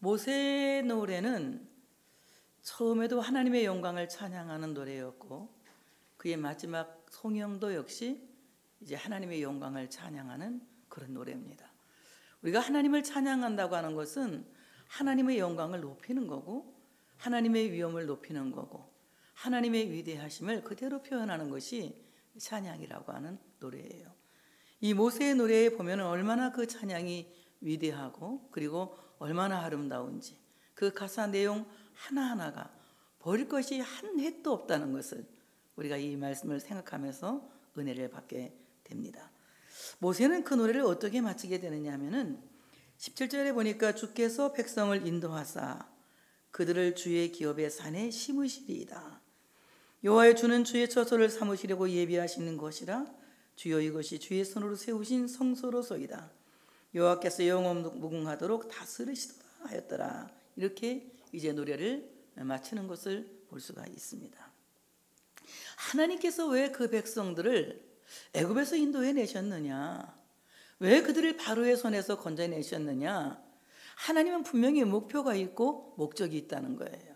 모세의 노래는 처음에도 하나님의 영광을 찬양하는 노래였고, 그의 마지막 송영도 역시 이제 하나님의 영광을 찬양하는 그런 노래입니다. 우리가 하나님을 찬양한다고 하는 것은 하나님의 영광을 높이는 거고, 하나님의 위엄을 높이는 거고, 하나님의 위대하심을 그대로 표현하는 것이 찬양이라고 하는 노래예요. 이 모세의 노래에 보면 얼마나 그 찬양이 위대하고 그리고 얼마나 아름다운지, 그 가사 내용 하나하나가 버릴 것이 한 획도 없다는 것을 우리가 이 말씀을 생각하면서 은혜를 받게 됩니다. 모세는 그 노래를 어떻게 마치게 되느냐 하면은 17절에 보니까 주께서 백성을 인도하사 그들을 주의 기업의 산에 심으시리이다. 여호와의 주는 주의 처소를 삼으시려고 예비하시는 것이라. 주여 이것이 주의 손으로 세우신 성소로소이다. 여호와께서 영원 무궁하도록 다스리시도다 하였더라. 이렇게 이제 노래를 마치는 것을 볼 수가 있습니다. 하나님께서 왜 그 백성들을 애굽에서 인도해 내셨느냐, 왜 그들을 바로의 손에서 건져내셨느냐, 하나님은 분명히 목표가 있고 목적이 있다는 거예요.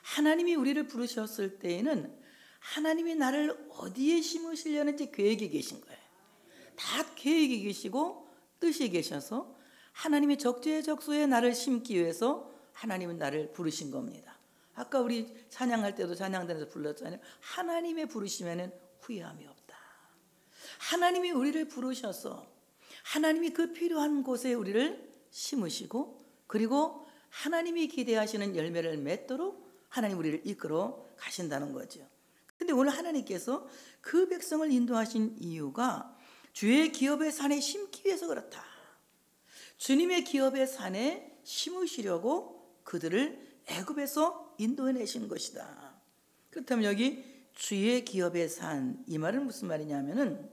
하나님이 우리를 부르셨을 때에는 하나님이 나를 어디에 심으시려는지 계획이 계신 거예요. 다 계획이 계시고 뜻이 계셔서 하나님의 적재적소에 나를 심기 위해서 하나님은 나를 부르신 겁니다. 아까 우리 찬양할 때도 찬양단에서 불렀잖아요. 하나님의 부르심에는 후회함이 없다. 하나님이 우리를 부르셔서 하나님이 그 필요한 곳에 우리를 심으시고, 그리고 하나님이 기대하시는 열매를 맺도록 하나님 우리를 이끌어 가신다는 거죠. 근데 오늘 하나님께서 그 백성을 인도하신 이유가 주의 기업의 산에 심기 위해서 그렇다. 주님의 기업의 산에 심으시려고 그들을 애굽에서 인도해내신 것이다. 그렇다면 여기 주의 기업의 산, 이 말은 무슨 말이냐면은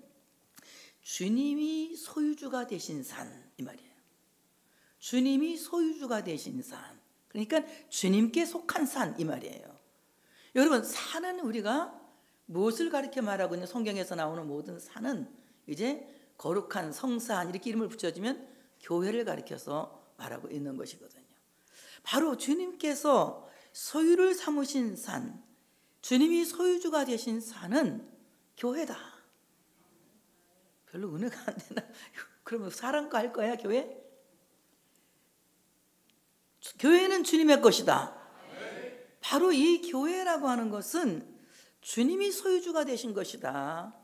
주님이 소유주가 되신 산, 이 말이에요. 주님이 소유주가 되신 산, 그러니까 주님께 속한 산, 이 말이에요. 여러분, 산은 우리가 무엇을 가리켜 말하고 있는, 성경에서 나오는 모든 산은 이제 거룩한 성산 이렇게 이름을 붙여주면 교회를 가리켜서 말하고 있는 것이거든요. 바로 주님께서 소유를 삼으신 산, 주님이 소유주가 되신 산은 교회다. 별로 은혜가 안 되나? 그러면 사랑과 할 거야, 교회? 교회는 주님의 것이다. 바로 이 교회라고 하는 것은 주님이 소유주가 되신 것이다.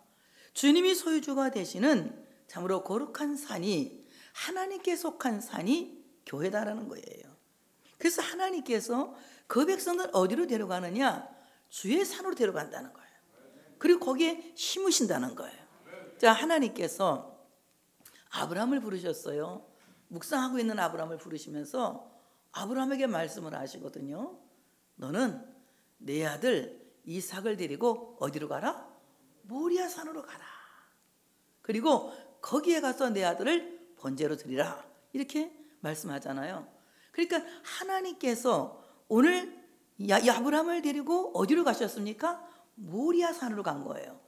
주님이 소유주가 되시는 참으로 거룩한 산이, 하나님께 속한 산이 교회다라는 거예요. 그래서 하나님께서 그 백성들 어디로 데려가느냐? 주의 산으로 데려간다는 거예요. 그리고 거기에 심으신다는 거예요. 자, 하나님께서 아브라함을 부르셨어요. 묵상하고 있는 아브라함을 부르시면서 아브라함에게 말씀을 하시거든요. 너는 내 아들 이삭을 데리고 어디로 가라? 모리아 산으로 가라. 그리고 거기에 가서 내 아들을 번제로 드리라. 이렇게 말씀하잖아요. 그러니까 하나님께서 오늘 아브라함을 데리고 어디로 가셨습니까? 모리아 산으로 간 거예요.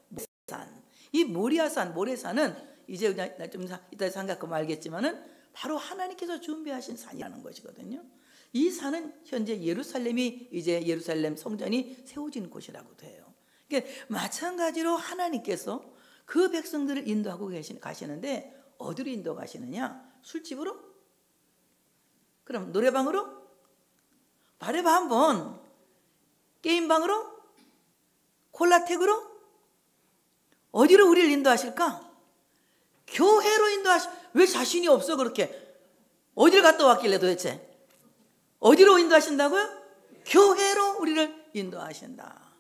산. 이 모리아 산, 모래산은 이제 좀 이따 생각하면 알겠지만은 바로 하나님께서 준비하신 산이라는 것이거든요. 이 산은 현재 예루살렘이, 이제 예루살렘 성전이 세워진 곳이라고 돼요. 그러니까 마찬가지로 하나님께서 그 백성들을 인도하고 가시는데 어디로 인도 가시느냐? 술집으로? 그럼 노래방으로? 말해봐 한번. 게임방으로? 콜라텍으로? 어디로 우리를 인도하실까? 교회로 왜 자신이 없어 그렇게? 어디를 갔다 왔길래 도대체? 어디로 인도하신다고요? 교회로 우리를 인도하신다.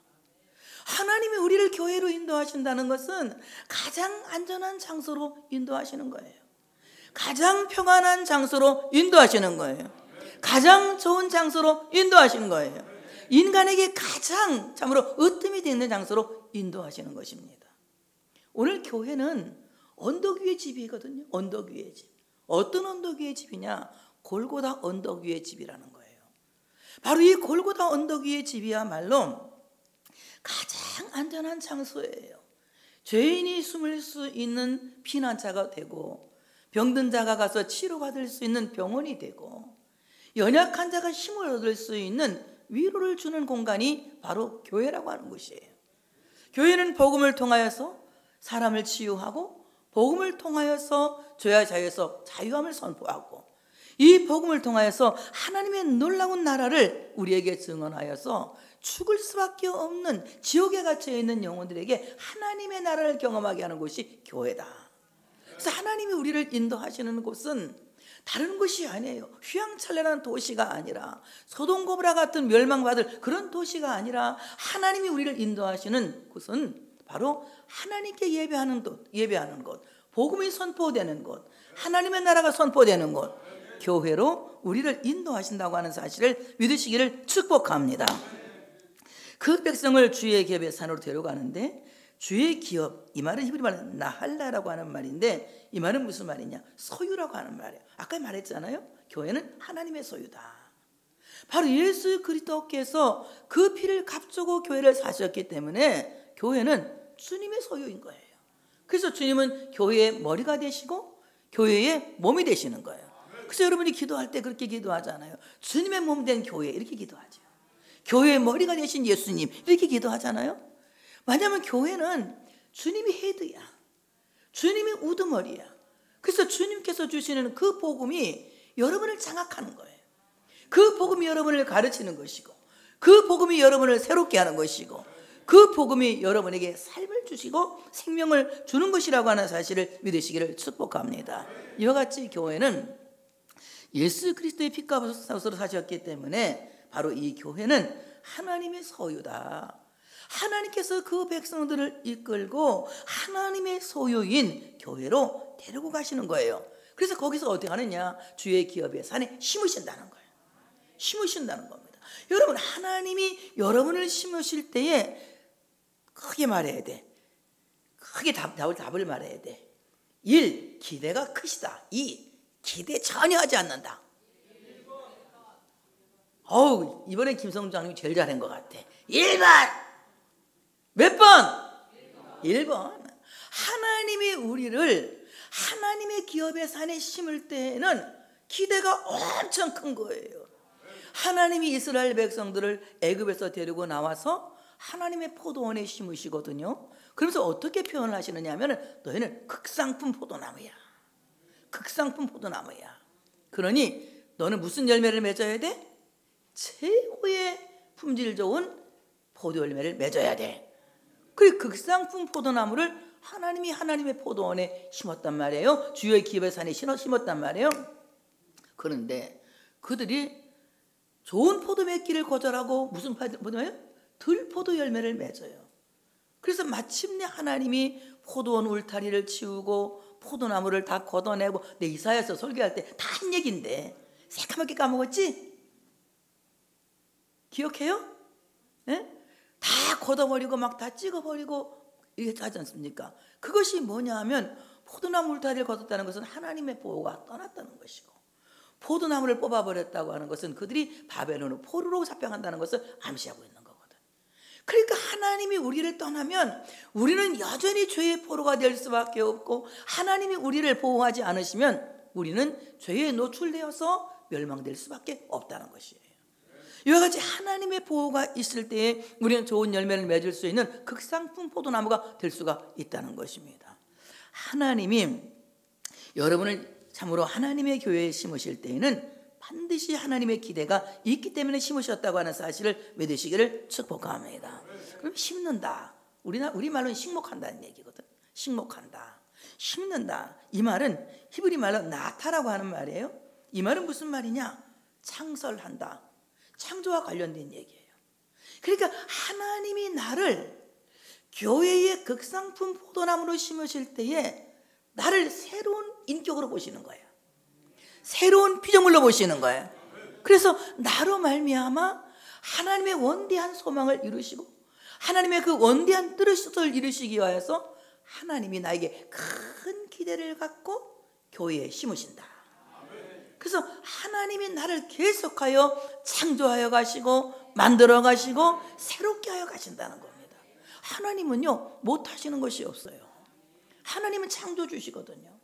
하나님이 우리를 교회로 인도하신다는 것은 가장 안전한 장소로 인도하시는 거예요. 가장 평안한 장소로 인도하시는 거예요. 가장 좋은 장소로 인도하시는 거예요. 인간에게 가장 참으로 으뜸이 되는 장소로 인도하시는 것입니다. 오늘 교회는 언덕 위의 집이거든요. 언덕 위의 집. 어떤 언덕 위의 집이냐? 골고다 언덕 위의 집이라는 거예요. 바로 이 골고다 언덕 위의 집이야말로 가장 안전한 장소예요. 죄인이 숨을 수 있는 피난처가 되고, 병든 자가 가서 치료받을 수 있는 병원이 되고, 연약한 자가 힘을 얻을 수 있는 위로를 주는 공간이 바로 교회라고 하는 것이에요. 교회는 복음을 통하여서 사람을 치유하고, 복음을 통하여서 죄와 자유에서 자유함을 선포하고, 이 복음을 통하여서 하나님의 놀라운 나라를 우리에게 증언하여서 죽을 수밖에 없는 지옥에 갇혀 있는 영혼들에게 하나님의 나라를 경험하게 하는 곳이 교회다. 그래서 하나님이 우리를 인도하시는 곳은 다른 곳이 아니에요. 휘황찬란한 도시가 아니라, 소돔 고모라 같은 멸망받을 그런 도시가 아니라, 하나님이 우리를 인도하시는 곳은 바로 하나님께 예배하는 곳, 복음이 선포되는 곳, 하나님의 나라가 선포되는 곳, 교회로 우리를 인도하신다고 하는 사실을 믿으시기를 축복합니다. 그 백성을 주의 기업의 산으로 데려가는데, 주의 기업, 이 말은 히브리 말로 나할라라고 하는 말인데, 이 말은 무슨 말이냐? 소유라고 하는 말이에요. 아까 말했잖아요. 교회는 하나님의 소유다. 바로 예수 그리스도께서 그 피를 값주고 교회를 사셨기 때문에 교회는 주님의 소유인 거예요. 그래서 주님은 교회의 머리가 되시고 교회의 몸이 되시는 거예요. 그래서 여러분이 기도할 때 그렇게 기도하잖아요. 주님의 몸 된 교회, 이렇게 기도하죠. 교회의 머리가 되신 예수님, 이렇게 기도하잖아요. 왜냐하면 교회는 주님이 헤드야. 주님이 우두머리야. 그래서 주님께서 주시는 그 복음이 여러분을 장악하는 거예요. 그 복음이 여러분을 가르치는 것이고, 그 복음이 여러분을 새롭게 하는 것이고, 그 복음이 여러분에게 삶을 주시고 생명을 주는 것이라고 하는 사실을 믿으시기를 축복합니다. 이와 같이 교회는 예수 그리스도의 피값으로 사셨기 때문에 바로 이 교회는 하나님의 소유다. 하나님께서 그 백성들을 이끌고 하나님의 소유인 교회로 데리고 가시는 거예요. 그래서 거기서 어떻게 하느냐? 주의 기업의 산에 심으신다는 거예요. 심으신다는 겁니다. 여러분, 하나님이 여러분을 심으실 때에 크게 말해야 돼. 크게 답을 말해야 돼. 1. 기대가 크시다. 2. 기대 전혀 하지 않는다. 이번에 김성주 장님이 제일 잘한 것 같아. 1번. 몇 번? 1번. 하나님이 우리를 하나님의 기업의 산에 심을 때에는 기대가 엄청 큰 거예요. 하나님이 이스라엘 백성들을 애굽에서 데리고 나와서 하나님의 포도원에 심으시거든요. 그러면서 어떻게 표현을 하시느냐 하면, 너희는 극상품 포도나무야. 극상품 포도나무야. 그러니 너는 무슨 열매를 맺어야 돼? 최고의 품질 좋은 포도 열매를 맺어야 돼. 그 극상품 포도나무를 하나님이 하나님의 포도원에 심었단 말이에요. 주의 기업의 산에 심었단 말이에요. 그런데 그들이 좋은 포도 맺기를 거절하고 무슨 포도예요? 들포도 열매를 맺어요. 그래서 마침내 하나님이 포도원 울타리를 치우고 포도나무를 다 걷어내고, 내 이사야서 설교할 때 다 한 얘기인데 새까맣게 까먹었지? 기억해요? 네? 다 걷어버리고 막 다 찍어버리고 이렇게 하지 않습니까? 그것이 뭐냐 하면, 포도나무 울타리를 걷었다는 것은 하나님의 보호가 떠났다는 것이고, 포도나무를 뽑아버렸다고 하는 것은 그들이 바벨론으로 포로로 잡혀간다는 것을 암시하고 있는 거거든. 그러니까 하나님이 우리를 떠나면 우리는 여전히 죄의 포로가 될 수밖에 없고, 하나님이 우리를 보호하지 않으시면 우리는 죄에 노출되어서 멸망될 수밖에 없다는 것이에요. 이와 같이 하나님의 보호가 있을 때에 우리는 좋은 열매를 맺을 수 있는 극상품 포도나무가 될 수가 있다는 것입니다. 하나님이 여러분을 참으로 하나님의 교회에 심으실 때에는 반드시 하나님의 기대가 있기 때문에 심으셨다고 하는 사실을 믿으시기를 축복합니다. 그럼 심는다, 우리말로는 식목한다는 얘기거든. 식목한다, 심는다. 이 말은 히브리 말로 나타라고 하는 말이에요. 이 말은 무슨 말이냐? 창설한다, 창조와 관련된 얘기예요. 그러니까 하나님이 나를 교회의 극상품 포도나무로 심으실 때에 나를 새로운 인격으로 보시는 거예요. 새로운 피조물로 보시는 거예요. 그래서 나로 말미암아 하나님의 원대한 소망을 이루시고, 하나님의 그 원대한 뜻을 이루시기 위하여서 하나님이 나에게 큰 기대를 갖고 교회에 심으신다. 그래서 하나님이 나를 계속하여 창조하여 가시고 만들어 가시고 새롭게 하여 가신다는 겁니다. 하나님은요, 못하시는 것이 없어요. 하나님은 창조주시거든요.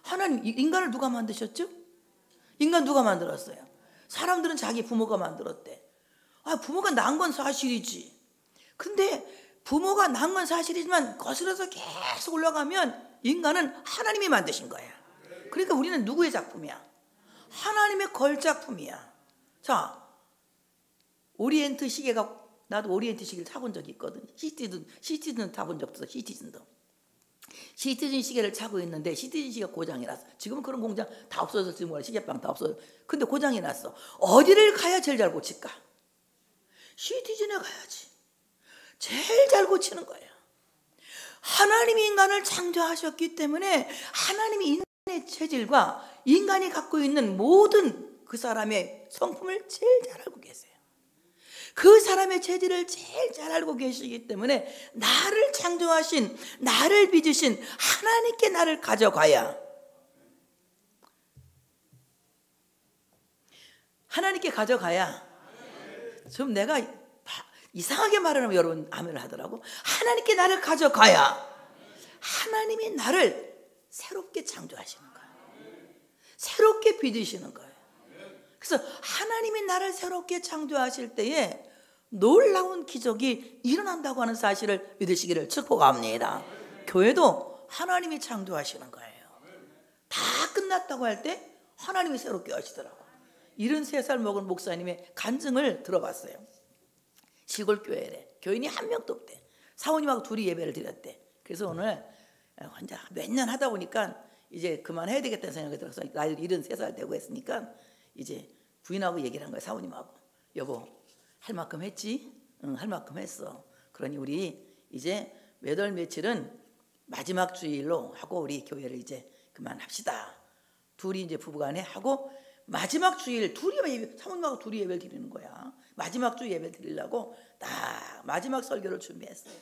하나님, 인간을 누가 만드셨죠? 인간 누가 만들었어요? 사람들은 자기 부모가 만들었대. 부모가 낳은 건 사실이지. 근데 부모가 낳은 건 사실이지만 거슬러서 계속 올라가면 인간은 하나님이 만드신 거야. 그러니까 우리는 누구의 작품이야? 하나님의 걸작품이야. 자, 오리엔트 시계가, 나도 오리엔트 시계를 타본 적이 있거든. 시티즌 타본 적도 있어. 시티즌 시계를 차고 있는데 시티즌 시계가 고장이 났어. 지금은 그런 공장 다 없어졌지 뭐야. 시계방 다 없어졌어. 근데 고장이 났어. 어디를 가야 제일 잘 고칠까? 시티즌에 가야지. 제일 잘 고치는 거야. 하나님이 인간을 창조하셨기 때문에 하나님이 인간의 체질과 인간이 갖고 있는 모든 그 사람의 성품을 제일 잘 알고 계세요. 그 사람의 체질을 제일 잘 알고 계시기 때문에 나를 창조하신, 나를 빚으신 하나님께 나를 가져가야, 하나님께 가져가야. 좀 내가 이상하게 말하면 여러분 아멘을 하더라고. 하나님께 나를 가져가야 하나님이 나를 새롭게 창조하시는 거예요. 새롭게 빚으시는 거예요. 그래서 하나님이 나를 새롭게 창조하실 때에 놀라운 기적이 일어난다고 하는 사실을 믿으시기를 축복합니다. 교회도 하나님이 창조하시는 거예요. 다 끝났다고 할 때 하나님이 새롭게 하시더라고요. 73살 먹은 목사님의 간증을 들어봤어요. 시골 교회래. 교인이 한 명도 없대. 사모님하고 둘이 예배를 드렸대. 그래서 오늘 혼자 몇 년 하다 보니까 이제 그만해야 되겠다는 생각이 들어서 나이 73살 되고 했으니까 이제 부인하고 얘기를 한 거예요. 사모님하고. 여보, 할 만큼 했지? 응, 할 만큼 했어. 그러니 우리 이제 몇 월 며칠은 마지막 주일로 하고 우리 교회를 이제 그만합시다. 둘이 이제 부부간에 하고 마지막 주일 둘이 사모님하고 둘이 예배를 드리는 거야. 마지막 주 예배 드리려고 딱 마지막 설교를 준비했어요.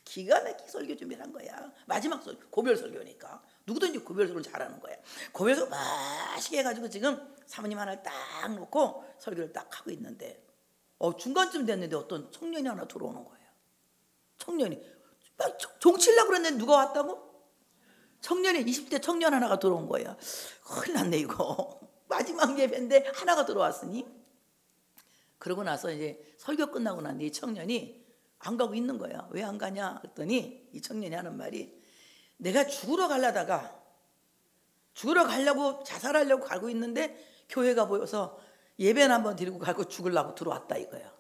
기가 막히게 설교 준비를 한 거야. 마지막 설교, 고별 설교니까 누구든지 고별 설교를 잘하는 거야. 고별 설교 맛있게 해가지고 지금 사모님 하나를 딱 놓고 설교를 딱 하고 있는데 중간쯤 됐는데 어떤 청년이 하나 들어오는 거예요. 청년이 종치려고 그랬는데 누가 왔다고? 청년이 20대 청년 하나가 들어온 거야. 큰일 났네 이거. 마지막 예배인데 하나가 들어왔으니. 그러고 나서 이제 설교 끝나고 난 뒤 이 청년이 안 가고 있는 거야. 왜 안 가냐 그랬더니 이 청년이 하는 말이, 내가 죽으러 가려고 자살하려고 가고 있는데 교회가 보여서 예배는 한번 드리고 가고 죽으려고 들어왔다 이거야.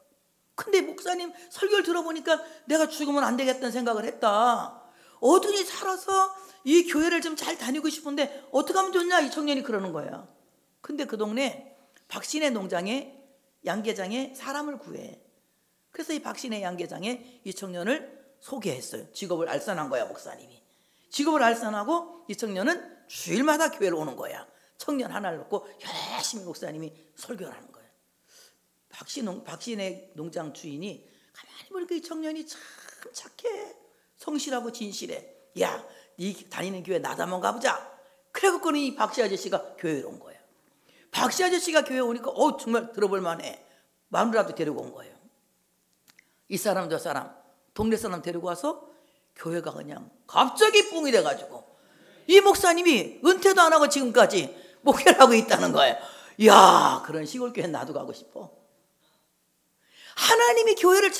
근데 목사님 설교를 들어보니까 내가 죽으면 안 되겠다는 생각을 했다. 어둠이 살아서 이 교회를 좀 잘 다니고 싶은데 어떻게 하면 좋냐 이 청년이 그러는 거야. 근데 그 동네 박신혜 농장에 양계장에 사람을 구해. 그래서 이 박신혜 양계장에 이 청년을 소개했어요. 직업을 알선한 거야 목사님이. 직업을 알선하고 이 청년은 주일마다 교회를 오는 거야. 청년 하나를 놓고 열심히 목사님이 설교를 하는 거예요. 박신혜 농장 주인이 가만히 보니까 이 청년이 참 착해. 성실하고 진실해. 야, 네 다니는 교회 나도 한번 가보자. 그래갖고는 이 박씨 아저씨가 교회로 온 거예요. 박씨 아저씨가 교회에 오니까 정말 들어볼 만해. 마누라도 데리고 온 거예요. 이 사람 저 사람 동네 사람 데리고 와서 교회가 그냥 갑자기 뿡이 돼가지고 이 목사님이 은퇴도 안 하고 지금까지 목회를 하고 있다는 거예요. 이야, 그런 시골 교회 나도 가고 싶어. 하나님이 교회를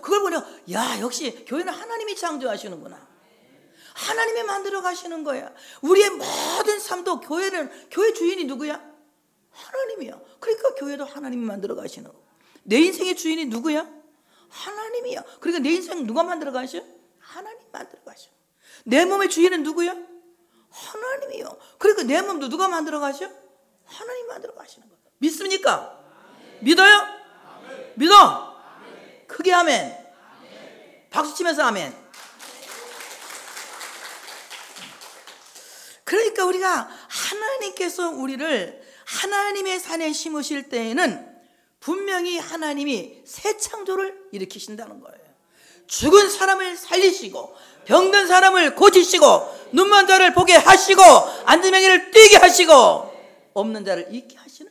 그걸 보냐, 야, 역시 교회는 하나님이 창조하시는구나. 하나님이 만들어 가시는 거야. 우리의 모든 삶도 교회 주인이 누구야? 하나님이야. 그러니까 교회도 하나님이 만들어 가시는 거. 내 인생의 주인이 누구야? 하나님이야. 그러니까 내 인생 누가 만들어 가셔? 하나님 만들어 가셔. 내 몸의 주인은 누구야? 하나님이요. 그러니까 내 몸도 누가 만들어 가셔? 하나님 만들어 가시는 거야. 믿습니까? 믿어요? 믿어? 크게 아멘. 박수 치면서 아멘. 그러니까 우리가 하나님께서 우리를 하나님의 산에 심으실 때에는 분명히 하나님이 새 창조를 일으키신다는 거예요. 죽은 사람을 살리시고 병든 사람을 고치시고 눈먼 자를 보게 하시고 안지맹이를 뛰게 하시고 없는 자를 있게 하시는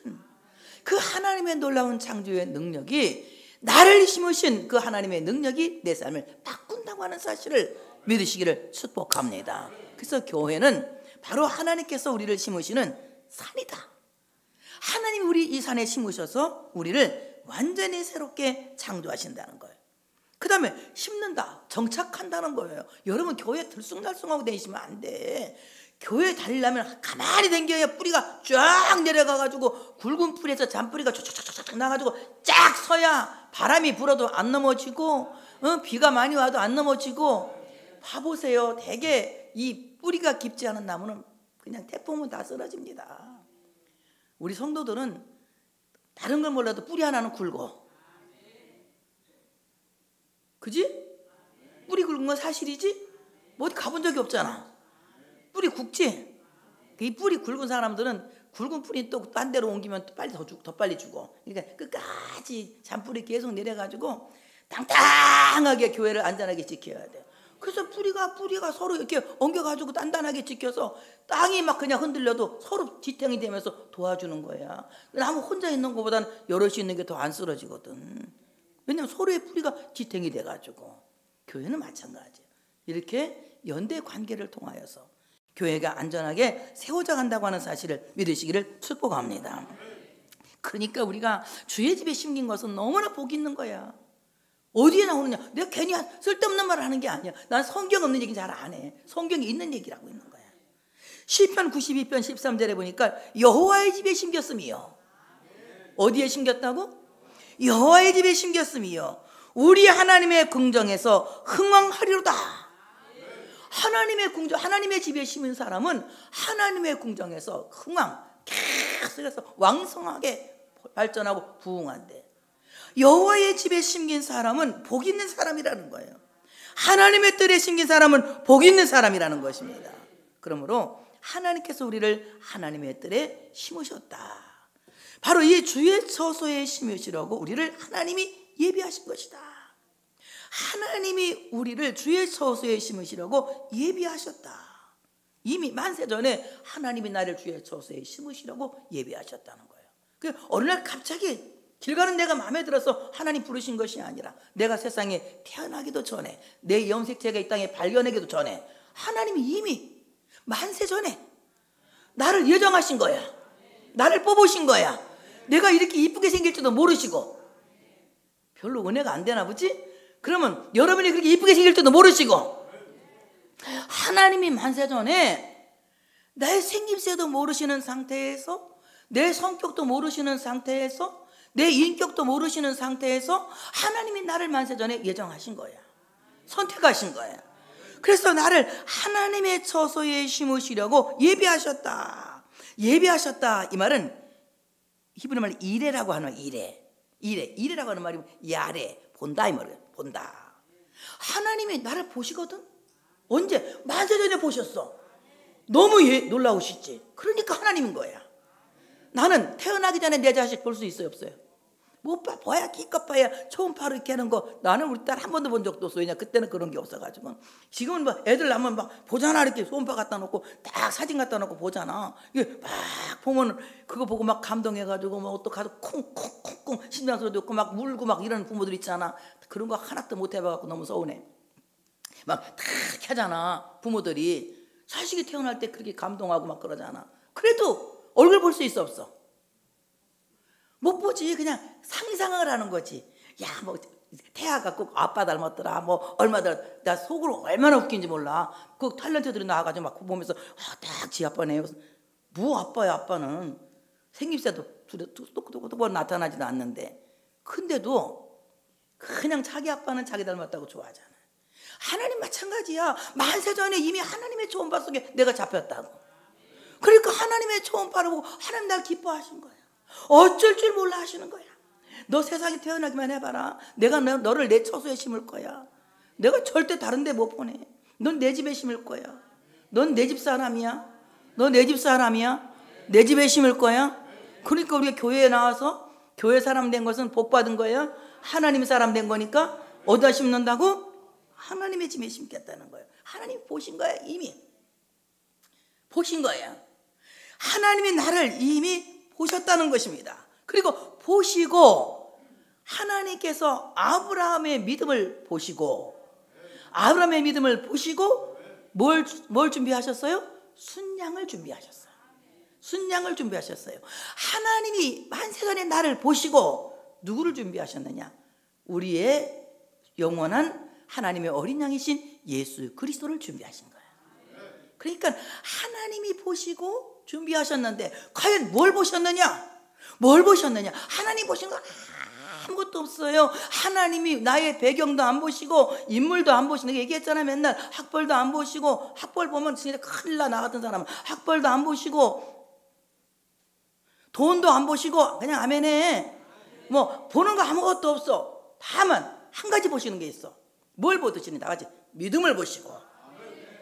그 하나님의 놀라운 창조의 능력이, 나를 심으신 그 하나님의 능력이 내 삶을 바꾼다고 하는 사실을 믿으시기를 축복합니다. 그래서 교회는 바로 하나님께서 우리를 심으시는 산이다. 하나님이 우리 이 산에 심으셔서 우리를 완전히 새롭게 창조하신다는 거예요. 그 다음에 심는다, 정착한다는 거예요. 여러분 교회 들쑥날쑥하고 다니시면 안 돼. 교회 다니려면 가만히 댕겨야 뿌리가 쫙 내려가가지고 굵은 뿌리에서 잔뿌리가 쫙쫙쫙쫙 나가지고 쫙 서야 바람이 불어도 안 넘어지고 비가 많이 와도 안 넘어지고. 봐보세요. 대개 이 뿌리가 깊지 않은 나무는 그냥 태풍은 다 쓰러집니다. 우리 성도들은 다른 걸 몰라도 뿌리 하나는 굵어. 그지? 뿌리 굵은 건 사실이지? 뭐 어디 가본 적이 없잖아. 뿌리 굵지? 이 뿌리 굵은 사람들은 굵은 뿌리 또 딴 데로 옮기면 또 빨리 더 빨리 죽어. 그러니까 끝까지 잔뿌리 계속 내려가지고 땅땅하게 교회를 안전하게 지켜야 돼. 그래서 뿌리가 서로 이렇게 엉겨가지고 단단하게 지켜서 땅이 막 그냥 흔들려도 서로 지탱이 되면서 도와주는 거야. 나무 혼자 있는 것보다는 여럿이 있는 게 더 안 쓰러지거든. 왜냐면 서로의 뿌리가 지탱이 돼가지고. 교회는 마찬가지예요. 이렇게 연대 관계를 통하여서 교회가 안전하게 세워져 간다고 하는 사실을 믿으시기를 축복합니다. 그러니까 우리가 주의 집에 심긴 것은 너무나 복 있는 거야. 어디에 나오느냐? 내가 괜히 쓸데없는 말을 하는 게 아니야. 난 성경 없는 얘기 잘 안 해. 성경에 있는 얘기라고 있는 거야. 시편 92편 13절에 보니까 여호와의 집에 심겼음이요. 어디에 심겼다고? 여호와의 집에 심겼음이요. 우리 하나님의 궁정에서 흥왕하리로다. 하나님의 궁정, 하나님의 집에 심은 사람은 하나님의 궁정에서 흥왕, 계속해서 왕성하게 발전하고 부흥한대. 여호와의 집에 심긴 사람은 복 있는 사람이라는 거예요. 하나님의 뜰에 심긴 사람은 복 있는 사람이라는 것입니다. 그러므로 하나님께서 우리를 하나님의 뜰에 심으셨다. 바로 이 주의 처소에 심으시려고 우리를 하나님이 예비하신 것이다. 하나님이 우리를 주의 처소에 심으시려고 예비하셨다. 이미 만세전에 하나님이 나를 주의 처소에 심으시려고 예비하셨다는 거예요. 그 어느 날 갑자기 길 가는 내가 마음에 들어서 하나님 부르신 것이 아니라 내가 세상에 태어나기도 전에 내 염색체가 이 땅에 발견하기도 전에 하나님이 이미 만세전에 나를 예정하신 거야. 나를 뽑으신 거야. 내가 이렇게 이쁘게 생길 줄도 모르시고. 별로 은혜가 안 되나 보지? 그러면 여러분이 그렇게 이쁘게 생길 줄도 모르시고 하나님이 만세전에 나의 생김새도 모르시는 상태에서 내 성격도 모르시는 상태에서 내 인격도 모르시는 상태에서 하나님이 나를 만세전에 예정하신 거야. 선택하신 거야. 그래서 나를 하나님의 처소에 심으시려고 예비하셨다. 예비하셨다. 이 말은 히브리 말 이레라고 하는 이레라고 하는 말이 야레, 본다 이 말이에요. 본다. 하나님이 나를 보시거든. 언제? 만세전에 보셨어. 너무 놀라우시지. 그러니까 하나님인 거야. 나는 태어나기 전에 내 자식 볼 수 있어요, 없어요? 못 봐. 봐야 기껏 봐야 초음파로 이렇게 하는 거 나는 우리 딸 한 번도 본 적도 없어요. 왜냐 그때는 그런 게 없어가지고. 지금은 뭐 애들 낳으면 막 보잖아. 이렇게 초음파 갖다 놓고 딱 사진 갖다 놓고 보잖아. 이게 막 보면 그거 보고 막 감동해가지고 막 또 가서 콩콩콩콩 심장 소리 듣고 막 울고 막 이런 부모들 있잖아. 그런 거 하나도 못 해봐갖고 너무 서운해. 막 탁 하잖아. 부모들이 자식이 태어날 때 그렇게 감동하고 막 그러잖아. 그래도 얼굴 볼 수 있어 없어? 못 보지. 그냥 상상을 하는 거지. 야, 뭐 태아가 꼭 아빠 닮았더라. 뭐 얼마나 나 속으로 얼마나 웃긴지 몰라. 그 탤런트들이 나와가지고 막 보면서 딱 지 아빠네요. 뭐 아빠야. 아빠는 생김새도 똑똑똑똑 나타나지도 않는데. 근데도 그냥 자기 아빠는 자기 닮았다고 좋아하잖아. 하나님 마찬가지야. 만세전에 이미 하나님의 초음파 속에 내가 잡혔다고. 그러니까 하나님의 초음파를 보고 하나님 날 기뻐하신 거야. 어쩔 줄 몰라 하시는 거야. 너 세상에 태어나기만 해봐라. 내가 너를 내 처소에 심을 거야. 내가 절대 다른 데 못 보내. 넌 내 집에 심을 거야. 넌 내 집 사람이야. 너 내 집 사람이야. 내 집에 심을 거야. 그러니까 우리가 교회에 나와서 교회 사람 된 것은 복 받은 거야. 하나님 사람 된 거니까 어디다 심는다고? 하나님의 집에 심겠다는 거예요. 하나님 보신 거야. 이미 보신 거야. 하나님이 나를 이미 보셨다는 것입니다. 그리고 보시고 하나님께서 아브라함의 믿음을 보시고 아브라함의 믿음을 보시고 뭘 준비하셨어요? 순양을 준비하셨어요. 순양을 준비하셨어요. 하나님이 만세간의 나를 보시고 누구를 준비하셨느냐? 우리의 영원한 하나님의 어린 양이신 예수 그리스도를 준비하신 거예요. 그러니까 하나님이 보시고 준비하셨는데 과연 뭘 보셨느냐? 뭘 보셨느냐? 하나님 보신 거 아무것도 없어요. 하나님이 나의 배경도 안 보시고 인물도 안 보시고, 얘기했잖아요. 맨날 학벌도 안 보시고, 학벌 보면 진짜 큰일 나 같은 사람은 학벌도 안 보시고 돈도 안 보시고 그냥 아멘해. 뭐 보는 거 아무것도 없어. 다만 한 가지 보시는 게 있어. 뭘 보듯이 다 같이 믿음을 보시고.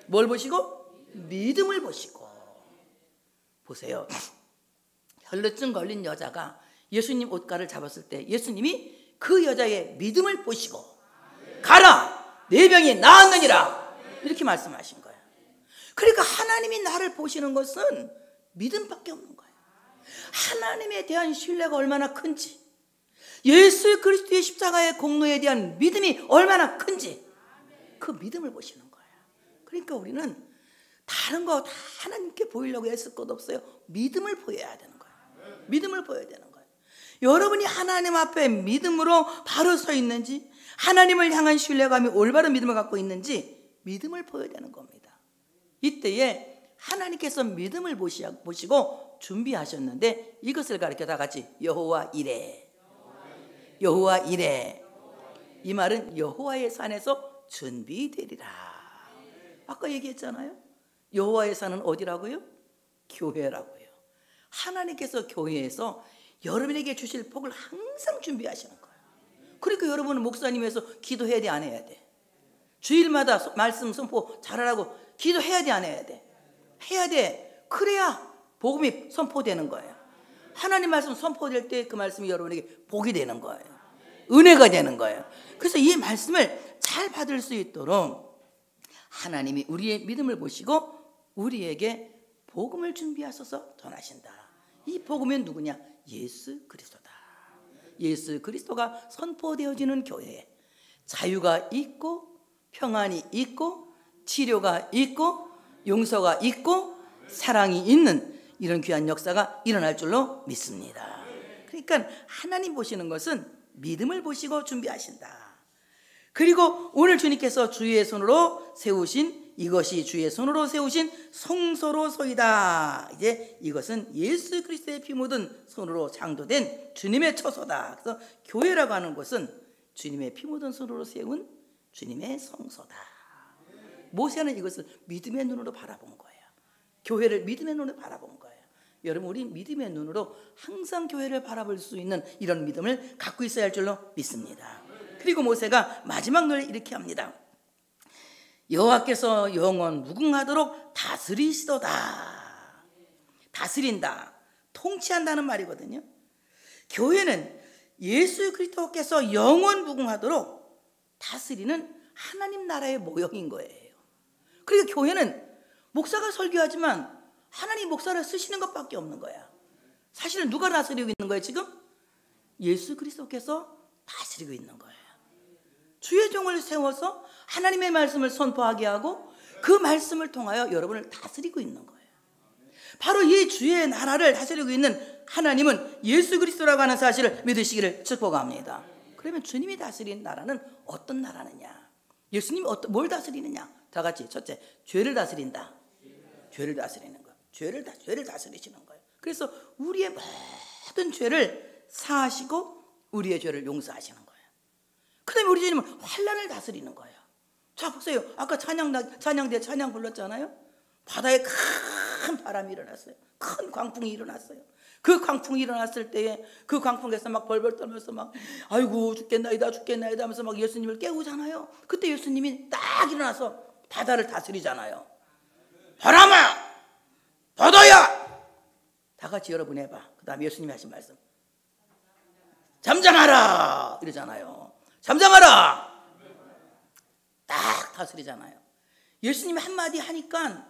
뭘 보시고? 믿음을 보시고. 보세요. 혈루증 걸린 여자가 예수님 옷가를 잡았을 때 예수님이 그 여자의 믿음을 보시고 가라, 내 병이 나았느니라, 이렇게 말씀하신 거예요. 그러니까 하나님이 나를 보시는 것은 믿음밖에 없는 거예요. 하나님에 대한 신뢰가 얼마나 큰지, 예수 그리스도의 십자가의 공로에 대한 믿음이 얼마나 큰지, 그 믿음을 보시는 거예요. 그러니까 우리는 다른 거 다 하나님께 보이려고 애쓸 것 없어요. 믿음을 보여야 되는 거예요. 믿음을 보여야 되는 거예요. 여러분이 하나님 앞에 믿음으로 바로 서 있는지, 하나님을 향한 신뢰감이 올바른 믿음을 갖고 있는지 믿음을 보여야 되는 겁니다. 이때에 하나님께서 믿음을 보시고 준비하셨는데 이것을 가르쳐 다 같이 여호와 이레, 여호와 이레. 이 말은 여호와의 산에서 준비되리라. 아까 얘기했잖아요. 여호와의 산은 어디라고요? 교회라고요. 하나님께서 교회에서 여러분에게 주실 복을 항상 준비하시는 거예요. 그러니까 여러분은 목사님에서 기도해야 돼, 안 해야 돼? 주일마다 말씀 선포 잘하라고 기도해야 돼, 안 해야 돼? 해야 돼. 그래야 복음이 선포되는 거예요. 하나님 말씀 선포될 때 그 말씀이 여러분에게 복이 되는 거예요. 은혜가 되는 거예요. 그래서 이 말씀을 잘 받을 수 있도록 하나님이 우리의 믿음을 보시고 우리에게 복음을 준비하셔서 전하신다. 이 복음은 누구냐? 예수 그리스도다. 예수 그리스도가 선포되어지는 교회에 자유가 있고 평안이 있고 치료가 있고 용서가 있고 사랑이 있는 이런 귀한 역사가 일어날 줄로 믿습니다. 그러니까 하나님 보시는 것은 믿음을 보시고 준비하신다. 그리고 오늘 주님께서 주의 손으로 세우신, 이것이 주의 손으로 세우신 성소로소이다. 이제 이것은 예수 그리스도의 피 묻은 손으로 창조된 주님의 처소다. 그래서 교회라고 하는 것은 주님의 피 묻은 손으로 세운 주님의 성소다. 모세는 이것을 믿음의 눈으로 바라본 거예요. 교회를 믿음의 눈으로 바라본 거예요. 여러분, 우리 믿음의 눈으로 항상 교회를 바라볼 수 있는 이런 믿음을 갖고 있어야 할 줄로 믿습니다. 그리고 모세가 마지막 노래 이렇게 합니다. 여호와께서 영원 무궁하도록 다스리시도다. 다스린다, 통치한다는 말이거든요. 교회는 예수 그리스도께서 영원 무궁하도록 다스리는 하나님 나라의 모형인 거예요. 그러니까 교회는 목사가 설교하지만 하나님 목사를 쓰시는 것밖에 없는 거야. 사실은 누가 다스리고 있는 거예요 지금? 예수 그리스도께서 다스리고 있는 거예요. 주의 종을 세워서 하나님의 말씀을 선포하게 하고 그 말씀을 통하여 여러분을 다스리고 있는 거예요. 바로 이 주의 나라를 다스리고 있는 하나님은 예수 그리스도라고 하는 사실을 믿으시기를 축복합니다. 그러면 주님이 다스리는 나라는 어떤 나라느냐? 예수님이 뭘 다스리느냐? 다 같이 첫째, 죄를 다스린다. 죄를 다스리는 거예요. 죄를 다스리시는 거예요. 그래서 우리의 모든 죄를 사하시고 우리의 죄를 용서하시는 거예요. 그 다음에 우리 주님은 환난을 다스리는 거예요. 자, 보세요. 아까 찬양대 찬양 불렀잖아요. 바다에 큰 바람이 일어났어요. 큰 광풍이 일어났어요. 그 광풍이 일어났을 때에 그 광풍에서 막 벌벌 떨면서 막 아이고 죽겠나이다 하면서 막 예수님을 깨우잖아요. 그때 예수님이 딱 일어나서 바다를 다스리잖아요. 바람아, 바다야, 다 같이 여러분 해봐. 그 다음에 예수님이 하신 말씀, 잠잠하라 이러잖아요. 잠잠하라, 딱 다스리잖아요. 예수님이 한마디 하니까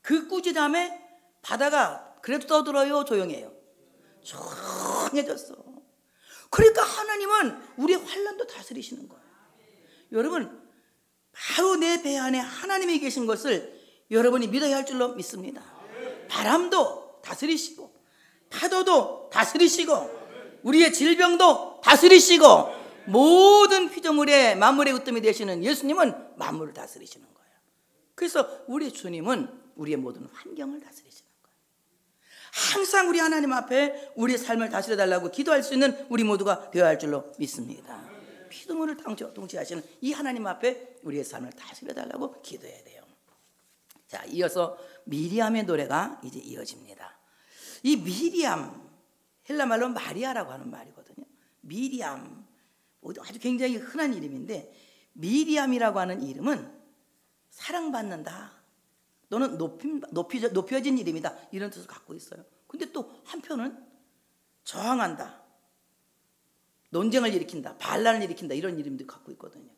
그 꾸짖음에 바다가 그래도 떠들어요, 조용해요? 조용해졌어. 그러니까 하나님은 우리의 환난도 다스리시는 거예요. 여러분, 바로 내 배 안에 하나님이 계신 것을 여러분이 믿어야 할 줄로 믿습니다. 바람도 다스리시고, 파도도 다스리시고, 우리의 질병도 다스리시고, 모든 피조물의 만물의 으뜸이 되시는 예수님은 만물을 다스리시는 거예요. 그래서 우리 주님은 우리의 모든 환경을 다스리시는 거예요. 항상 우리 하나님 앞에 우리의 삶을 다스려달라고 기도할 수 있는 우리 모두가 되어야 할 줄로 믿습니다. 피조물을 통치하시는 이 하나님 앞에 우리의 삶을 다스려달라고 기도해야 돼요. 자, 이어서 미리암의 노래가 이제 이어집니다. 이 미리암, 헬라말로 마리아라고 하는 말이거든요. 미리암, 아주 굉장히 흔한 이름인데, 미리암이라고 하는 이름은 사랑받는다, 너는 높여진 이름이다, 이런 뜻을 갖고 있어요. 근데 또 한편은 저항한다, 논쟁을 일으킨다, 반란을 일으킨다, 이런 이름도 갖고 있거든요.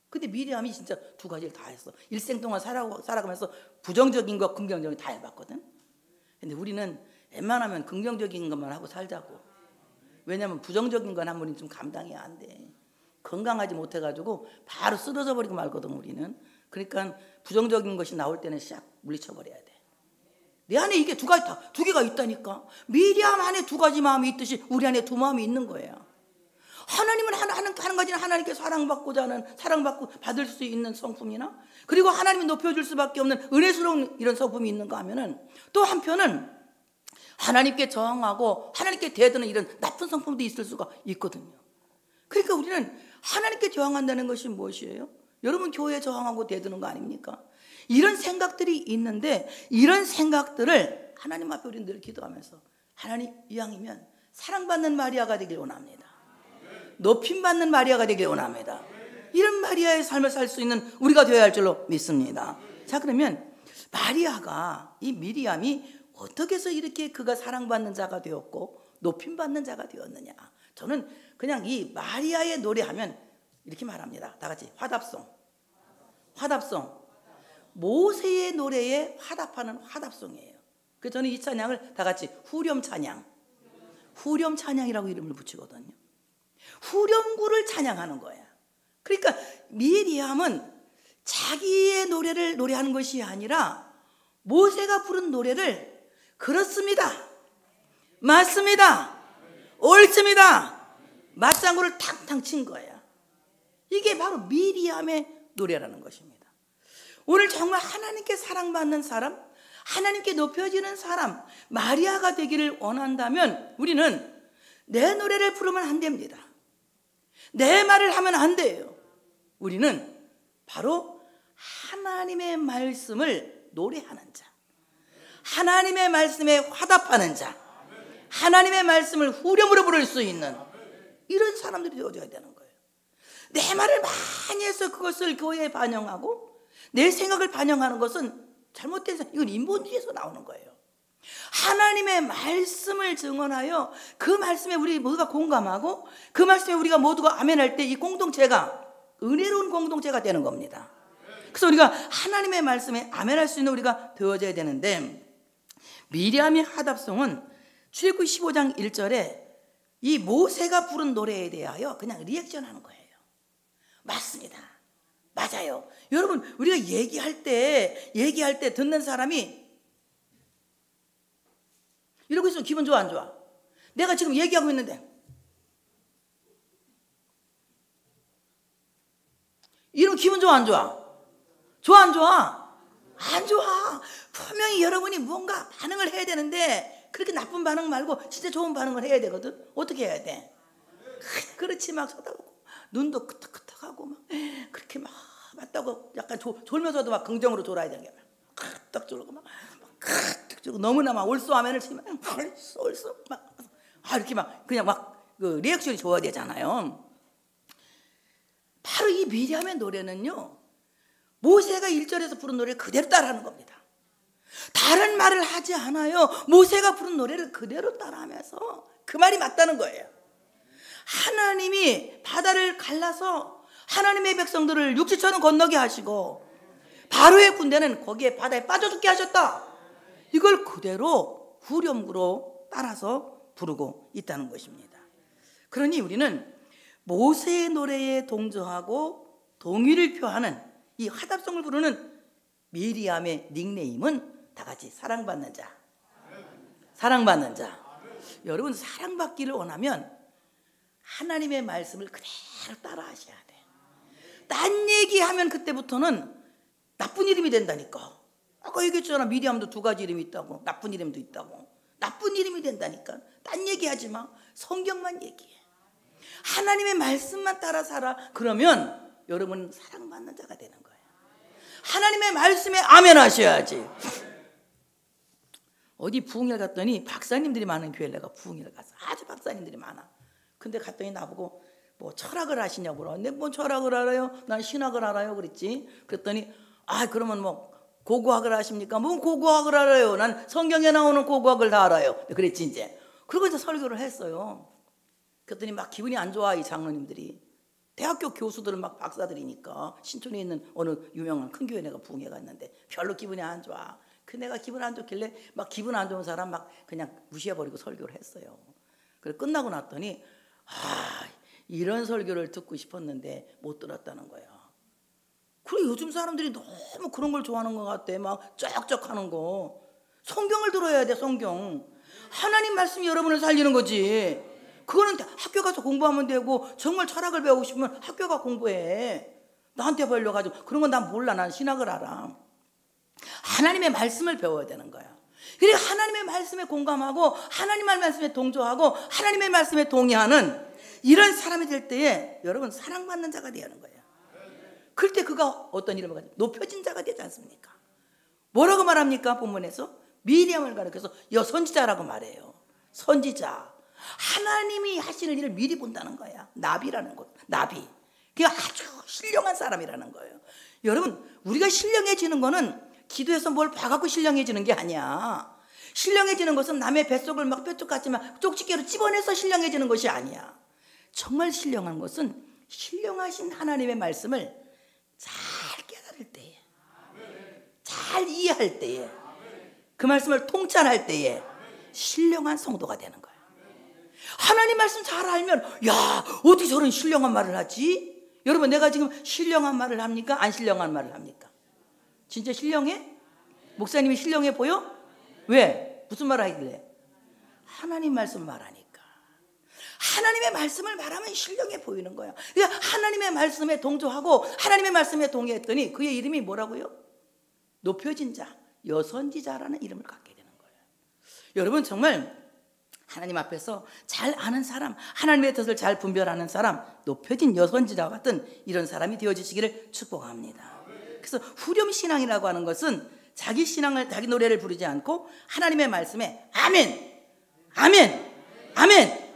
근데 미리암이 진짜 두 가지를 다 했어. 일생 동안 살아가면서 부정적인 것, 긍정적인 것 다 해봤거든. 근데 우리는 웬만하면 긍정적인 것만 하고 살자고. 왜냐하면 부정적인 건 한 번은 좀 감당이 안 돼. 건강하지 못해가지고 바로 쓰러져 버리고 말거든, 우리는. 그러니까 부정적인 것이 나올 때는 싹 물리쳐버려야 돼. 내 안에 이게 두 개가 있다니까. 미리암 안에 두 가지 마음이 있듯이 우리 안에 두 마음이 있는 거예요. 하나님은 하는 가지는 하나님께 사랑받고자 하는, 사랑받고 받을 수 있는 성품이나, 그리고 하나님이 높여줄 수밖에 없는 은혜스러운 이런 성품이 있는가 하면은, 또 한편은 하나님께 저항하고 하나님께 대드는 이런 나쁜 성품도 있을 수가 있거든요. 그러니까 우리는 하나님께 저항한다는 것이 무엇이에요? 여러분 교회에 저항하고 대드는 거 아닙니까? 이런 생각들이 있는데, 이런 생각들을 하나님 앞에 우리는 늘 기도하면서, 하나님 이왕이면 사랑받는 마리아가 되길 원합니다. 높임받는 마리아가 되길 원합니다. 이런 마리아의 삶을 살 수 있는 우리가 되어야 할 줄로 믿습니다. 자, 그러면 마리아가, 이 미리암이 어떻게 해서 이렇게 그가 사랑받는 자가 되었고 높임받는 자가 되었느냐. 저는 그냥 이 마리아의 노래하면 이렇게 말합니다. 다 같이 화답송. 모세의 노래에 화답하는 화답송이에요. 그래서 저는 이 찬양을 다 같이 후렴찬양이라고 이름을 붙이거든요. 후렴구를 찬양하는 거야. 그러니까 미리암은 자기의 노래를 노래하는 것이 아니라 모세가 부른 노래를, 그렇습니다, 맞습니다, 옳습니다, 맞장구를 탕탕 친 거야. 이게 바로 미리암의 노래라는 것입니다. 오늘 정말 하나님께 사랑받는 사람, 하나님께 높여지는 사람, 마리아가 되기를 원한다면 우리는 내 노래를 부르면 안 됩니다. 내 말을 하면 안 돼요. 우리는 바로 하나님의 말씀을 노래하는 자, 하나님의 말씀에 화답하는 자, 하나님의 말씀을 후렴으로 부를 수 있는 이런 사람들이 되어져야 되는 거예요. 내 말을 많이 해서 그것을 교회에 반영하고 내 생각을 반영하는 것은 잘못된, 이건 인본주의에서 나오는 거예요. 하나님의 말씀을 증언하여 그 말씀에 우리 모두가 공감하고 그 말씀에 우리가 모두가 아멘할 때 이 공동체가 은혜로운 공동체가 되는 겁니다. 그래서 우리가 하나님의 말씀에 아멘할 수 있는 우리가 되어져야 되는데, 미리암의 화답송은 출애굽기 15장 1절에 이 모세가 부른 노래에 대하여 그냥 리액션하는 거예요. 맞습니다, 맞아요. 여러분, 우리가 얘기할 때 듣는 사람이 이러고 있으면 기분 좋아 안 좋아? 내가 지금 얘기하고 있는데 이러면 기분 좋아 안 좋아? 좋아 안 좋아? 안 좋아. 분명히 여러분이 뭔가 반응을 해야 되는데 그렇게 나쁜 반응 말고 진짜 좋은 반응을 해야 되거든. 어떻게 해야 돼? 그렇지, 막 쳐다보고 눈도 끄덕끄덕하고 막 그렇게 막 맞다고 약간 졸면서도 막 긍정으로 졸아야 되는 게 막 끄덕 졸고 막 너무나 막 올소 하면을 치면 올소 막 이렇게 막 그냥 막 그 리액션이 좋아야 되잖아요. 바로 이 미리암의 노래는요, 모세가 1절에서 부른 노래를 그대로 따라하는 겁니다. 다른 말을 하지 않아요. 모세가 부른 노래를 그대로 따라하면서 그 말이 맞다는 거예요. 하나님이 바다를 갈라서 하나님의 백성들을 육지처럼 건너게 하시고 바로의 군대는 거기에 바다에 빠져 죽게 하셨다. 이걸 그대로 후렴구로 따라서 부르고 있다는 것입니다. 그러니 우리는 모세의 노래에 동조하고 동의를 표하는 이 화답송을 부르는 미리암의 닉네임은 다 같이 사랑받는 자, 사랑받는 자. 여러분 사랑받기를 원하면 하나님의 말씀을 그대로 따라 하셔야 돼. 딴 얘기하면 그때부터는 나쁜 이름이 된다니까. 아까 얘기했잖아. 미리암도 두 가지 이름이 있다고. 나쁜 이름도 있다고. 나쁜 이름이 된다니까. 딴 얘기하지 마. 성경만 얘기해. 하나님의 말씀만 따라 살아. 그러면 여러분은 사랑받는 자가 되는 거예요. 하나님의 말씀에 아멘 하셔야지. 어디 부흥회 갔더니 박사님들이 많은 교회를 내가 부흥회를 갔어. 아주 박사님들이 많아. 근데 갔더니 나보고 뭐 철학을 하시냐고 그러는데 뭐 철학을 알아요? 난 신학을 알아요 그랬지. 그랬더니 그러면 뭐 고고학을 하십니까? 뭐 고고학을 알아요. 난 성경에 나오는 고고학을 다 알아요. 그랬지 이제. 그리고 이제 설교를 했어요. 그랬더니 막 기분이 안 좋아 이 장로님들이. 대학교 교수들은 막 박사들이니까 신촌에 있는 어느 유명한 큰 교회 내가 부흥회 갔는데 별로 기분이 안 좋아. 그 내가 기분 안 좋길래 막 기분 안 좋은 사람 막 그냥 무시해버리고 설교를 했어요. 그래 끝나고 났더니 이런 설교를 듣고 싶었는데 못 들었다는 거야. 그래 요즘 사람들이 너무 그런 걸 좋아하는 것 같아. 막 쩍쩍 하는 거. 성경을 들어야 돼. 성경. 하나님 말씀이 여러분을 살리는 거지. 그거는 학교 가서 공부하면 되고 정말 철학을 배우고 싶으면 학교 가 공부해. 나한테 벌려가지고 그런 건 난 몰라. 난 신학을 알아. 하나님의 말씀을 배워야 되는 거야. 그래 하나님의 말씀에 공감하고 하나님의 말씀에 동조하고 하나님의 말씀에 동의하는 이런 사람이 될 때에 여러분 사랑받는 자가 되는 거예요. 그럴 때 그가 어떤 이름을 가지고 높여진 자가 되지 않습니까? 뭐라고 말합니까? 본문에서 미리암을 가리켜서 여선지자라고 말해요. 선지자. 하나님이 하시는 일을 미리 본다는 거야. 나비라는 것. 나비. 그게 아주 신령한 사람이라는 거예요. 여러분 우리가 신령해지는 거는 기도해서 뭘 봐갖고 신령해지는 게 아니야. 신령해지는 것은 남의 뱃속을 막 뾰족같이 막 쪽집게로 찝어내서 신령해지는 것이 아니야. 정말 신령한 것은 신령하신 하나님의 말씀을 잘 깨달을 때에, 잘 이해할 때에, 그 말씀을 통찰할 때에 신령한 성도가 되는 거야. 하나님 말씀 잘 알면 야 어떻게 저런 신령한 말을 하지? 여러분 내가 지금 신령한 말을 합니까? 안 신령한 말을 합니까? 진짜 신령해? 목사님이 신령해 보여? 왜? 무슨 말을 하길래? 하나님 말씀 말하니까. 하나님의 말씀을 말하면 신령해 보이는 거야. 그러니까 하나님의 말씀에 동조하고 하나님의 말씀에 동의했더니 그의 이름이 뭐라고요? 높여진 자, 여선지자라는 이름을 갖게 되는 거예요. 여러분 정말 하나님 앞에서 잘 아는 사람, 하나님의 뜻을 잘 분별하는 사람, 높여진 여선지자와 같은 이런 사람이 되어주시기를 축복합니다. 그래서 후렴신앙이라고 하는 것은 자기 신앙을, 자기 노래를 부르지 않고 하나님의 말씀에 아멘, 아멘, 아멘,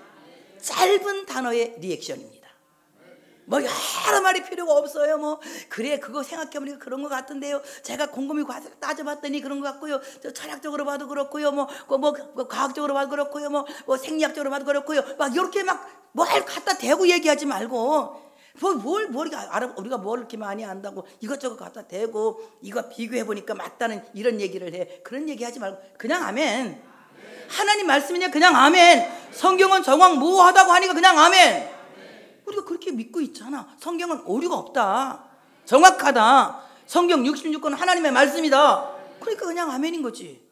짧은 단어의 리액션입니다. 뭐 여러 말이 필요가 없어요. 뭐 그래 그거 생각해보니까 그런 것 같은데요. 제가 곰곰이 따져봤더니 그런 것 같고요. 철학적으로 봐도 그렇고요. 뭐 과학적으로 봐도 그렇고요. 뭐 생리학적으로 봐도 그렇고요. 막 이렇게 막 뭘 갖다 대고 얘기하지 말고 우리가 뭘 이렇게 많이 안다고 이것저것 갖다 대고 이거 비교해보니까 맞다는 이런 얘기를 해. 그런 얘기 하지 말고 그냥 아멘. 하나님 말씀이냐 그냥 아멘. 성경은 정확 모호하다고 하니까 그냥 아멘. 우리가 그렇게 믿고 있잖아. 성경은 오류가 없다. 정확하다. 성경 66권 하나님의 말씀이다. 그러니까 그냥 아멘인 거지.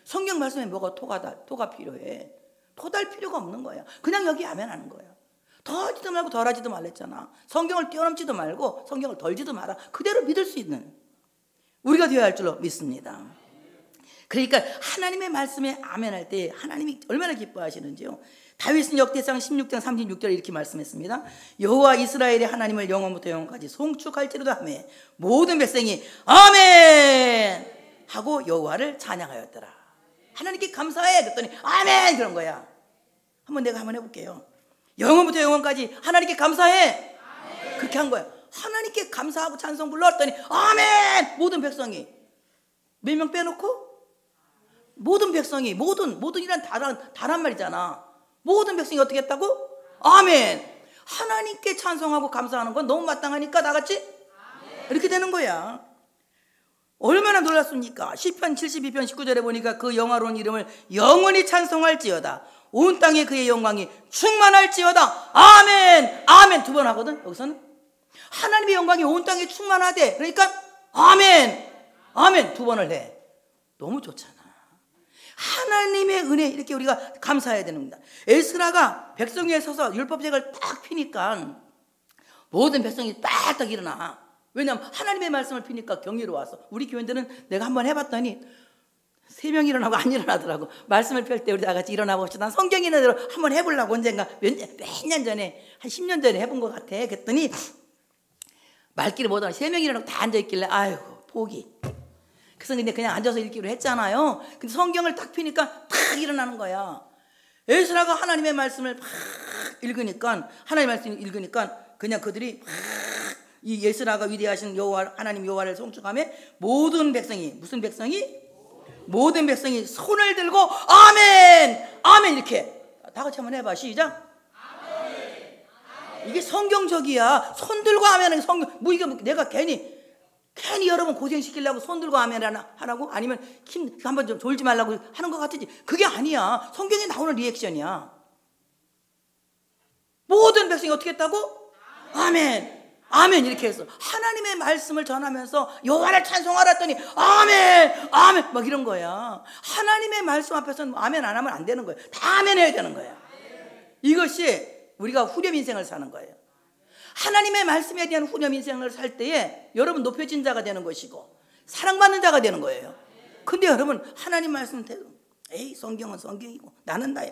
성경 말씀에 뭐가 토가 필요해. 토달 필요가 없는 거야. 그냥 여기 아멘 하는 거야. 더하지도 말고 덜하지도 말랬잖아. 성경을 뛰어넘지도 말고 성경을 덜지도 마라. 그대로 믿을 수 있는 우리가 되어야 할 줄로 믿습니다. 그러니까 하나님의 말씀에 아멘할 때 하나님이 얼마나 기뻐하시는지요. 다윗은 역대상 16장 36절에 이렇게 말씀했습니다. 여호와 이스라엘의 하나님을 영원부터 영원까지 송축할지로다 하며 모든 백성이 아멘 하고 여호와를 찬양하였더라. 하나님께 감사해 그랬더니 아멘 그런 거야. 내가 한번 해볼게요. 영원부터 영원까지 하나님께 감사해 아멘. 그렇게 한 거야. 하나님께 감사하고 찬송 불렀더니 아멘. 모든 백성이 몇 명 빼놓고 모든 백성이 모든이란 다란 말이잖아. 모든 백성이 어떻게 했다고? 아멘. 하나님께 찬송하고 감사하는 건 너무 마땅하니까 나같이 아멘. 이렇게 되는 거야. 얼마나 놀랐습니까? 시편 72편 19절에 보니까 그 영화로운 이름을 영원히 찬송할지어다. 온 땅에 그의 영광이 충만할지어다. 아멘. 아멘 두 번 하거든. 여기서는 하나님의 영광이 온 땅에 충만하대. 그러니까 아멘. 아멘 두 번을 해. 너무 좋잖아. 하나님의 은혜, 이렇게 우리가 감사해야 되는 겁니다. 에스라가 백성 위에 서서 율법책을 딱 피니까 모든 백성이 딱 일어나. 왜냐하면 하나님의 말씀을 피니까 경이로워서. 우리 교인들은 내가 한번 해봤더니 3명 일어나고 안 일어나더라고. 말씀을 펼 때 우리 다 같이 일어나고 난 성경 있는 대로 한번 해보려고 언젠가 몇 년 전에, 한 10년 전에 해본 것 같아. 그랬더니 말귀를 못하고 3명 일어나고 다 앉아있길래 아이고 포기. 그래서 근데 그냥 앉아서 읽기로 했잖아요. 근데 성경을 딱 피니까 탁 일어나는 거야. 에스라가 하나님의 말씀을 막 읽으니까, 하나님의 말씀을 읽으니까 그냥 그들이 막 이 에스라가 위대하신 여호와, 하나님 여호와를 송축하며 모든 백성이, 무슨 백성이? 모든 백성이 손을 들고 아멘 아멘 이렇게 다 같이 한번 해봐. 시작. 아멘. 이게 성경적이야. 손 들고 아멘. 성경 뭐 이게 내가 괜히 여러분 고생시키려고 손 들고 아멘 하라고, 아니면 힘 한번 좀 졸지 말라고 하는 것 같은지, 그게 아니야. 성경에 나오는 리액션이야. 모든 백성이 어떻게 했다고? 아멘 아멘 이렇게 해서 하나님의 말씀을 전하면서 여호와를 찬송하라 했더니 아멘 아멘 막 이런 거야. 하나님의 말씀 앞에서는 아멘 안 하면 안 되는 거예요. 다 아멘 해야 되는 거야. 이것이 우리가 후렴 인생을 사는 거예요. 하나님의 말씀에 대한 후렴 인생을 살 때에 여러분 높여진 자가 되는 것이고 사랑받는 자가 되는 거예요. 근데 여러분 하나님 말씀은 에이 성경은 성경이고 나는 나야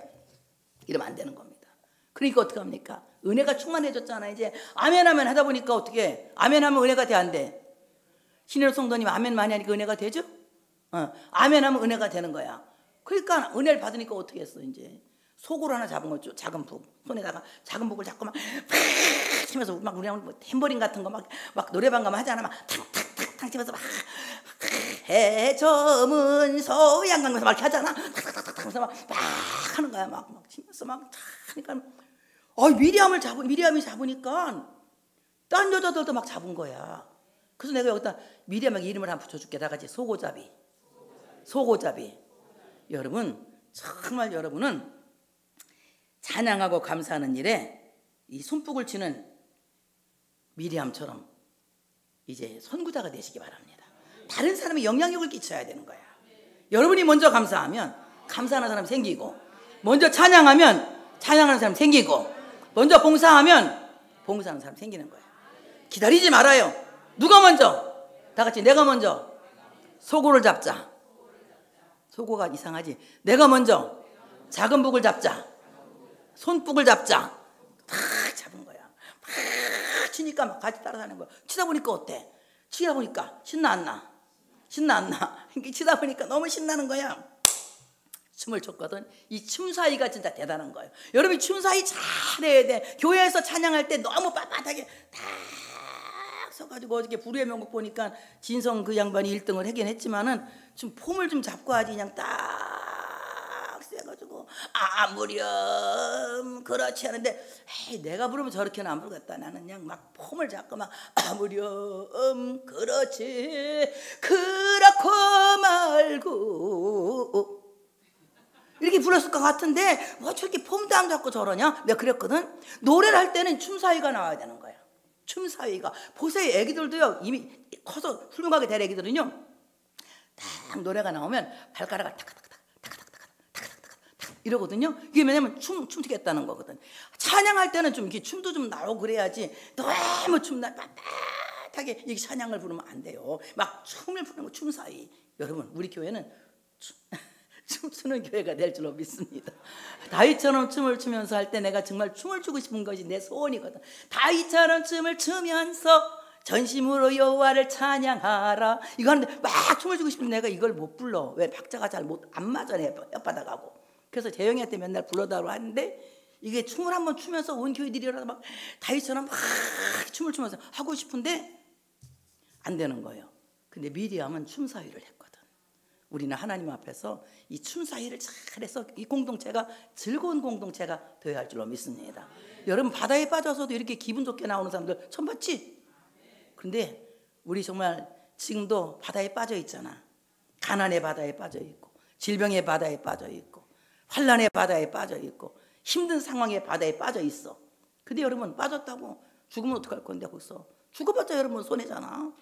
이러면 안 되는 겁니다. 그러니까 어떻게 합니까? 은혜가 충만해졌잖아요. 이제 아멘 하면 하다 보니까 어떻게 아멘 하면 은혜가 돼 안 돼? 신혜로 성도님 아멘 많이 하니까 은혜가 되죠? 아멘 하면 은혜가 되는 거야. 그러니까 은혜를 받으니까 어떻게 했어? 이제 속으로 하나 잡은 거죠. 작은 북 손에다가 작은 북을 잡고 막 치면서 막 우리 뭐 탬버린 같은 거 막 노래방 가면 하잖아. 막 탕탕탕탕 치면서 막 해저문 서양강에서 막 이렇게 하잖아. 탁탁탁탁 하면서 막 하는 거야. 막 치면서 막 하니까 미리암이 잡으니까 딴 여자들도 막 잡은 거야. 그래서 내가 여기다 미리암에게 이름을 한번 붙여줄게. 다 같이 소고잡이. 여러분 정말 여러분은 찬양하고 감사하는 일에 이 손뼉을 치는 미리암처럼 이제 선구자가 되시기 바랍니다. 다른 사람의 영향력을 끼쳐야 되는 거야. 여러분이 먼저 감사하면 감사하는 사람이 생기고, 먼저 찬양하면 찬양하는 사람이 생기고, 먼저 봉사하면 봉사하는 사람이 생기는 거야. 기다리지 말아요. 누가 먼저? 다 같이 내가 먼저 소고를 잡자. 소고가 이상하지. 내가 먼저 작은 북을 잡자. 손뼉을 잡자. 다 잡은 거야. 막 치니까 막 같이 따라다니는 거야. 치다 보니까 어때? 치다 보니까 신나 안 나? 치다 보니까 너무 신나는 거야. 춤을 췄거든. 이 춤 사위가 진짜 대단한 거예요. 여러분이 춤 사위 잘해야 돼. 교회에서 찬양할 때 너무 빳빳하게 딱 서가지고 어저께 불후의 명곡 보니까 진성 그 양반이 1등을 하긴 했지만은 좀 폼을 좀 잡고 하지. 그냥 딱 세가지고 아무렴 그렇지 하는데, 에이, 내가 부르면 저렇게는 안 부르겠다. 나는 그냥 막 폼을 잡고 막 아무렴 그렇지 그렇고 말고 이렇게 불렀을 것 같은데 뭐 저렇게 폼도 안 잡고 저러냐? 내가 그랬거든. 노래를 할 때는 춤사위가 나와야 되는 거야. 춤사위가. 보세요. 애기들도요, 이미 커서 훌륭하게 될 애기들은요, 딱 노래가 나오면 발가락을 탁탁탁탁 이러거든요. 이게 왜냐면 춤추겠다는 거거든. 찬양할 때는 좀 이렇게 춤도 좀 나오고 그래야지 너무 빳빳하게 이렇게 찬양을 부르면 안 돼요. 막 춤을 부르는 거 춤사위. 여러분 우리 교회는 춤추는 교회가 될 줄로 믿습니다. 다윗처럼 춤을 추면서 할 때 내가 정말 춤을 추고 싶은 것이 내 소원이거든. 다윗처럼 춤을 추면서 전심으로 여호와를 찬양하라 이거 하는데 막 춤을 추고 싶은데 내가 이걸 못 불러. 왜? 박자가 잘 안 맞아. 혓바닥하고. 그래서 재영이한테 맨날 불러달라고 하는데, 이게 춤을 한번 추면서 온 교회들이 일어나서 막 다윗처럼 막 춤을 추면서 하고 싶은데 안 되는 거예요. 근데 미리암은 춤사위를 했거든. 우리는 하나님 앞에서 이 춤사위를 잘해서 이 공동체가 즐거운 공동체가 되어야 할 줄로 믿습니다. 여러분 바다에 빠져서도 이렇게 기분 좋게 나오는 사람들 처음 봤지? 그런데 우리 정말 지금도 바다에 빠져 있잖아. 가난의 바다에 빠져 있고, 질병의 바다에 빠져 있고, 환난의 바다에 빠져 있고, 힘든 상황의 바다에 빠져 있어. 근데 여러분 빠졌다고 죽으면 어떡할 건데? 거기서 죽어봤자 여러분 손해잖아.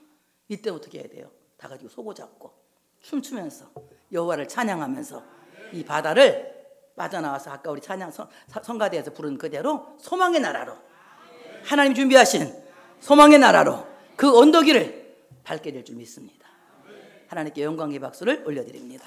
이때 어떻게 해야 돼요? 다 가지고 소고 잡고 춤추면서 여호와를 찬양하면서 이 바다를 빠져나와서 아까 우리 찬양 성가대에서 부른 그대로 소망의 나라로, 하나님 준비하신 소망의 나라로 그 언덕 위를 밟게 될 줄 믿습니다. 하나님께 영광의 박수를 올려드립니다.